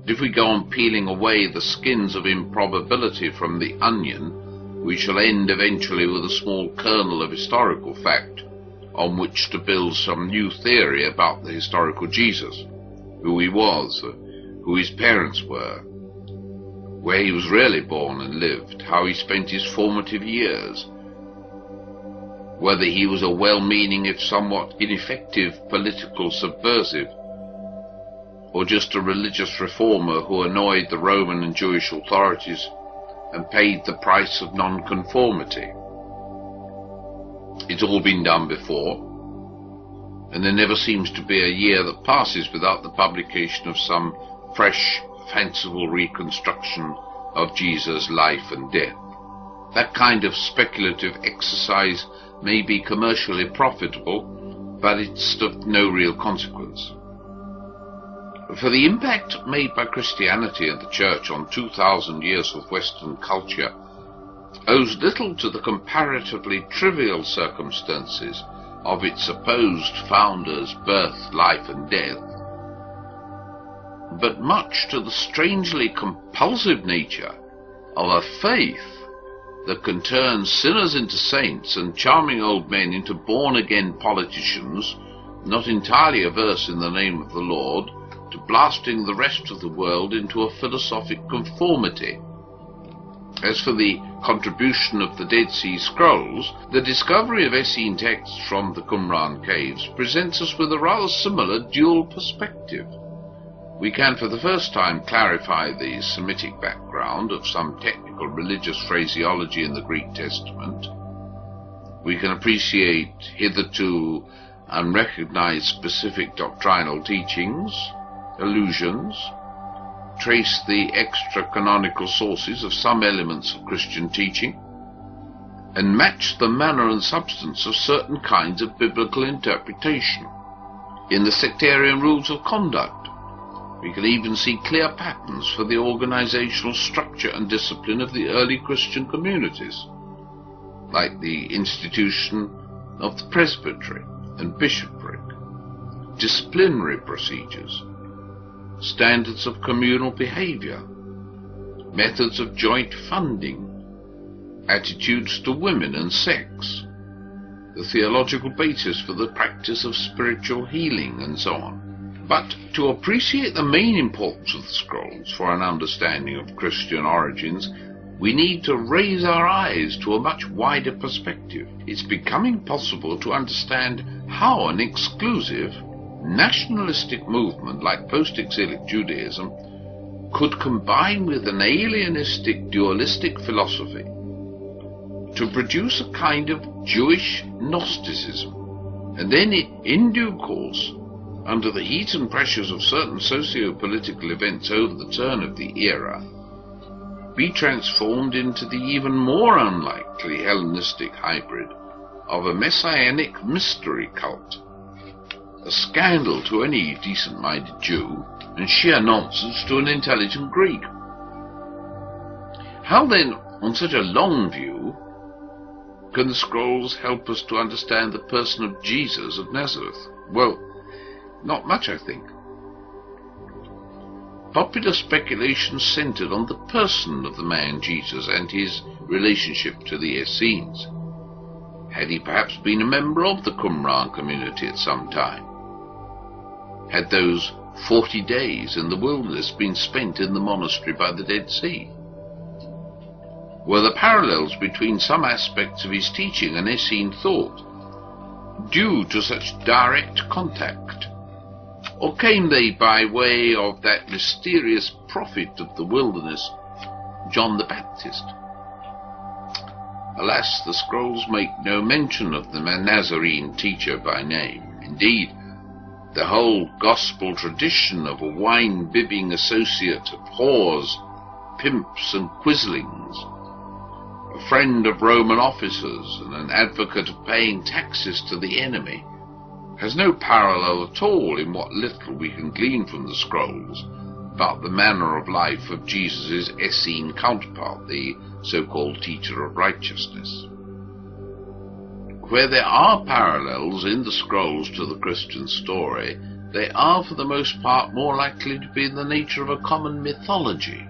If we go on peeling away the skins of improbability from the onion, we shall end eventually with a small kernel of historical fact on which to build some new theory about the historical Jesus, who he was, who his parents were, where he was really born and lived, how he spent his formative years, whether he was a well-meaning if somewhat ineffective political subversive, or just a religious reformer who annoyed the Roman and Jewish authorities and paid the price of nonconformity. It's all been done before, and there never seems to be a year that passes without the publication of some fresh, fanciful reconstruction of Jesus' life and death. That kind of speculative exercise may be commercially profitable, but it's of no real consequence. For the impact made by Christianity and the Church on 2,000 years of Western culture owes little to the comparatively trivial circumstances of its supposed founder's birth, life, and death, but much to the strangely compulsive nature of a faith that can turn sinners into saints and charming old men into born-again politicians, not entirely averse in the name of the Lord to blasting the rest of the world into a philosophic conformity. As for the contribution of the Dead Sea Scrolls, the discovery of Essene texts from the Qumran caves presents us with a rather similar dual perspective. We can for the first time clarify the Semitic background of some technical religious phraseology in the Greek Testament. We can appreciate hitherto unrecognized specific doctrinal teachings, allusions, trace the extra-canonical sources of some elements of Christian teaching, and match the manner and substance of certain kinds of biblical interpretation. In the sectarian rules of conduct, we can even see clear patterns for the organizational structure and discipline of the early Christian communities, like the institution of the presbytery and bishopric, disciplinary procedures, standards of communal behavior, methods of joint funding, attitudes to women and sex, the theological basis for the practice of spiritual healing, and so on. But to appreciate the main importance of the scrolls for an understanding of Christian origins, we need to raise our eyes to a much wider perspective. It's becoming possible to understand how an exclusive, nationalistic movement like post-exilic Judaism could combine with an alienistic, dualistic philosophy to produce a kind of Jewish Gnosticism, and then in due course, under the heat and pressures of certain socio-political events over the turn of the era, be transformed into the even more unlikely Hellenistic hybrid of a messianic mystery cult, a scandal to any decent-minded Jew, and sheer nonsense to an intelligent Greek. How then, on such a long view, can the scrolls help us to understand the person of Jesus of Nazareth? Well, not much, I think. Popular speculation centered on the person of the man Jesus and his relationship to the Essenes. Had he perhaps been a member of the Qumran community at some time? Had those 40 days in the wilderness been spent in the monastery by the Dead Sea? Were the parallels between some aspects of his teaching and Essene thought due to such direct contact? Or came they by way of that mysterious prophet of the wilderness, John the Baptist? Alas, the scrolls make no mention of the Nazarene teacher by name. Indeed, the whole gospel tradition of a wine-bibbing associate of whores, pimps and quislings, a friend of Roman officers and an advocate of paying taxes to the enemy, has no parallel at all in what little we can glean from the scrolls about the manner of life of Jesus' Essene counterpart, the so-called Teacher of Righteousness. Where there are parallels in the scrolls to the Christian story, they are for the most part more likely to be in the nature of a common mythology.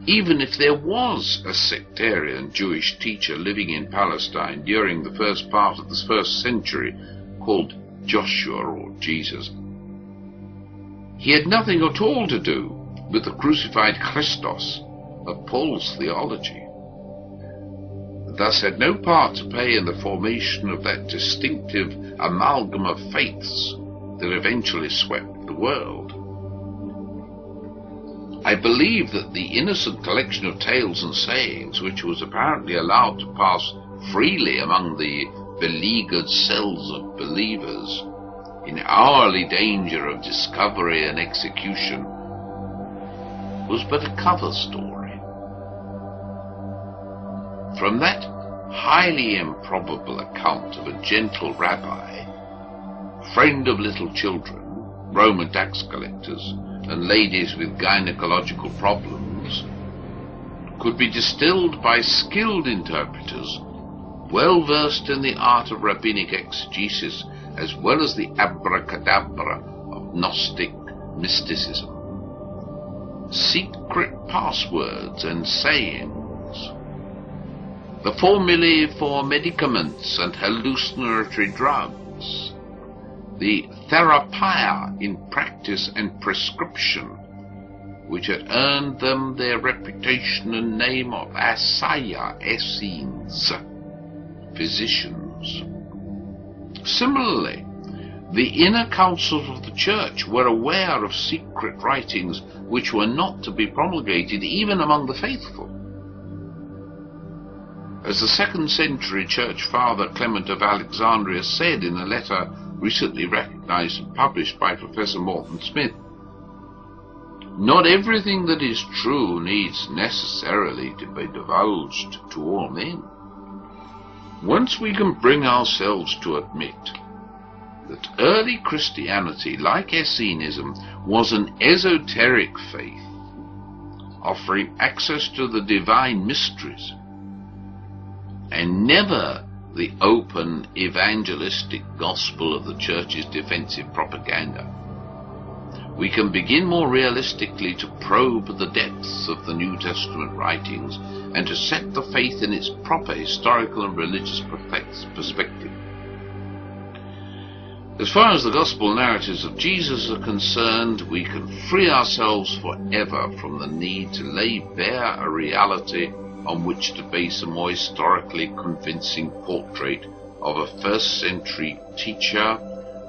Even if there was a sectarian Jewish teacher living in Palestine during the first part of the 1st century called Joshua or Jesus, he had nothing at all to do with the crucified Christos of Paul's theology, thus had no part to play in the formation of that distinctive amalgam of faiths that eventually swept the world. I believe that the innocent collection of tales and sayings, which was apparently allowed to pass freely among the beleaguered cells of believers, in hourly danger of discovery and execution, was but a cover story. From that highly improbable account of a gentle rabbi, friend of little children, Roman tax collectors, and ladies with gynecological problems, could be distilled by skilled interpreters, well versed in the art of rabbinic exegesis, as well as the abracadabra of Gnostic mysticism. Secret passwords and sayings, the formulae for medicaments and hallucinatory drugs, the therapia in practice and prescription, which had earned them their reputation and name of Asaya, Essenes, physicians. Similarly, the inner councils of the church were aware of secret writings which were not to be promulgated even among the faithful. As the 2nd century church father Clement of Alexandria said in a letter recently recognized and published by Professor Morton Smith, not everything that is true needs necessarily to be divulged to all men. Once we can bring ourselves to admit that early Christianity, like Essenism, was an esoteric faith, offering access to the divine mysteries, and never the open evangelistic gospel of the church's defensive propaganda, we can begin more realistically to probe the depths of the New Testament writings and to set the faith in its proper historical and religious perspective. As far as the gospel narratives of Jesus are concerned, we can free ourselves forever from the need to lay bare a reality on which to base a more historically convincing portrait of a 1st century teacher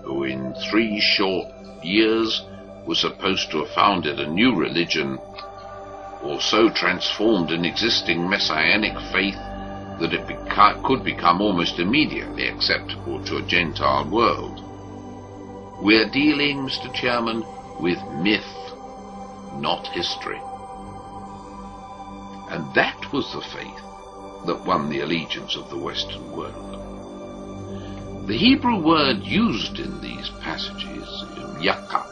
who in 3 short years was supposed to have founded a new religion, or so transformed an existing messianic faith that it could become almost immediately acceptable to a Gentile world. We're dealing, Mr. Chairman, with myth, not history. And that was the faith that won the allegiance of the Western world. The Hebrew word used in these passages, yaka,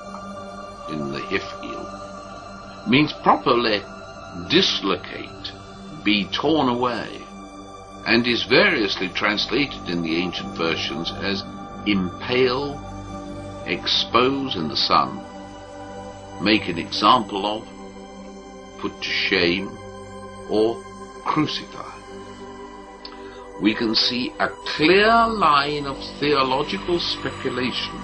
in the Hifil, means properly dislocate, be torn away, and is variously translated in the ancient versions as impale, expose in the sun, make an example of, put to shame, or crucify. We can see a clear line of theological speculation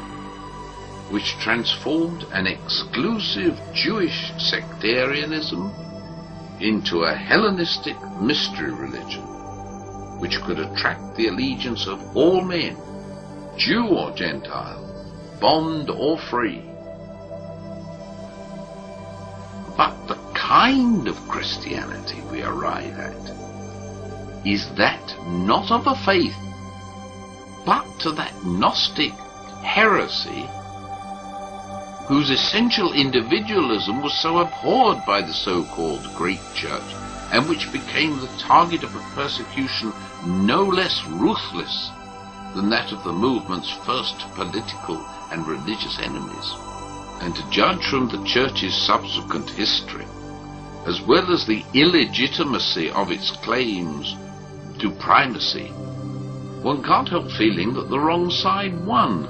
which transformed an exclusive Jewish sectarianism into a Hellenistic mystery religion which could attract the allegiance of all men, Jew or Gentile, bond or free. But the kind of Christianity we arrive at is that not of a faith, but to that Gnostic heresy whose essential individualism was so abhorred by the so-called Great Church, and which became the target of a persecution no less ruthless than that of the movement's first political and religious enemies. And to judge from the Church's subsequent history, as well as the illegitimacy of its claims to primacy, one can't help feeling that the wrong side won.